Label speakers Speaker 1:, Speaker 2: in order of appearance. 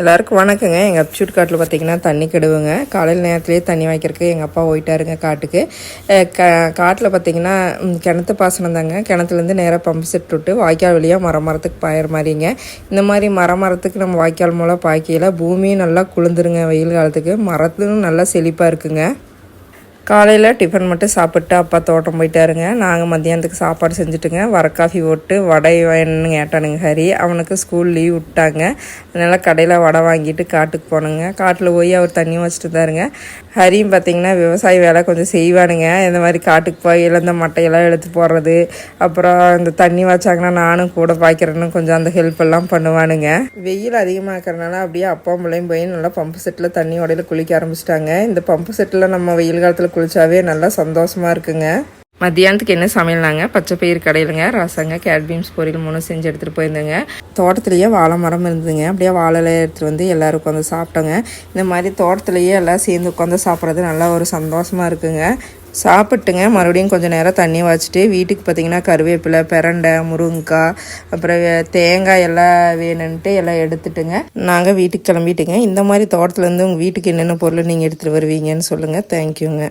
Speaker 1: எல்லாருக்கும் வணக்கங்க. எங்கள் அப்சூட் காட்டில் பார்த்திங்கன்னா தண்ணி கெடுவுங்க. காலையில் நேரத்துலேயே தண்ணி வாய்க்கிறதுக்கு எங்கள் அப்பா போயிட்டாருங்க காட்டுக்கு. காட்டில் பார்த்திங்கன்னா கிணத்து பாசனம் தாங்க. கிணத்துலேருந்து நேராக பம்பு செட் விட்டு வாய்க்கால் வழியாக மரத்துக்கு பாயிற மாதிரிங்க. இந்த மாதிரி மரத்துக்கு நம்ம வாய்க்கால் மூலம் பாய்க்கையில் பூமியும் நல்லா குளிர்ந்துருங்க. வெயில் காலத்துக்கு மரத்தும் நல்லா செழிப்பாக இருக்குங்க. காலையில் டிஃபன் மட்டும் சாப்பிட்டு அப்பா தோட்டம் போயிட்டாருங்க. நாங்கள் மத்தியானத்துக்கு சாப்பாடு செஞ்சுட்டுங்க. வர காஃபி போட்டு வடை வேணுன்னு கேட்டானுங்க ஹரி. அவனுக்கு ஸ்கூல் லீவ் விட்டாங்க. அதனால் கடையில் வடை வாங்கிட்டு காட்டுக்கு போனோங்க. காட்டில் போய் அவர் தண்ணி வச்சுட்டு தாருங்க. ஹரியும் பார்த்திங்கன்னா விவசாய வேலை கொஞ்சம் செய்வானுங்க. இந்த மாதிரி காட்டுக்கு போய் இழந்த மட்டையெல்லாம் எடுத்து போடுறது, அப்புறம் இந்த தண்ணி வச்சாங்கன்னா நானும் கூட பாய்க்கிறேன்னு கொஞ்சம் அந்த ஹெல்ப் எல்லாம் பண்ணுவானுங்க. வெயில் அதிகமாக இருக்கிறனால அப்படியே அப்பா பிள்ளையும் போய் நல்லா பம்பு செட்டில் தண்ணி உடையில குளிக்க ஆரம்பிச்சிட்டாங்க. இந்த பம்பு செட்டில் நம்ம வெயில் காலத்தில் குளிச்சாவே நல்லா சந்தோஷமா இருக்குங்க. மத்தியானத்துக்கு என்ன சமையல்னாங்க, பச்சை பயிர் கடையிலுங்க, ரசங்க, கேட் பீன்ஸ் பொரியல் 3 செஞ்சு எடுத்துகிட்டு போயிருந்தேங்க. தோட்டத்துலேயே வாழை மரம் இருந்ததுங்க. அப்படியே வாழையில எடுத்துகிட்டு வந்து எல்லோரும் உட்காந்து சாப்பிட்டோங்க. இந்த மாதிரி தோட்டத்துலேயே எல்லாம் சேர்ந்து உட்காந்து சாப்பிட்றது நல்லா ஒரு சந்தோஷமாக இருக்குங்க. சாப்பிட்டுங்க மறுபடியும் கொஞ்சம் நேரம் தண்ணி வச்சுட்டு வீட்டுக்கு பார்த்திங்கன்னா கருவேப்பிலை, பிரண்டை, முருங்கைக்காய், அப்புறம் தேங்காய் எல்லாம் வேணுன்ட்டு எல்லாம் எடுத்துட்டுங்க நாங்கள் வீட்டுக்கு கிளம்பிட்டுங்க. இந்த மாதிரி தோட்டத்துலேருந்து உங்கள் வீட்டுக்கு என்னென்ன பொருள் நீங்கள் எடுத்துகிட்டு வருவீங்கன்னு சொல்லுங்கள். தேங்க்யூங்க.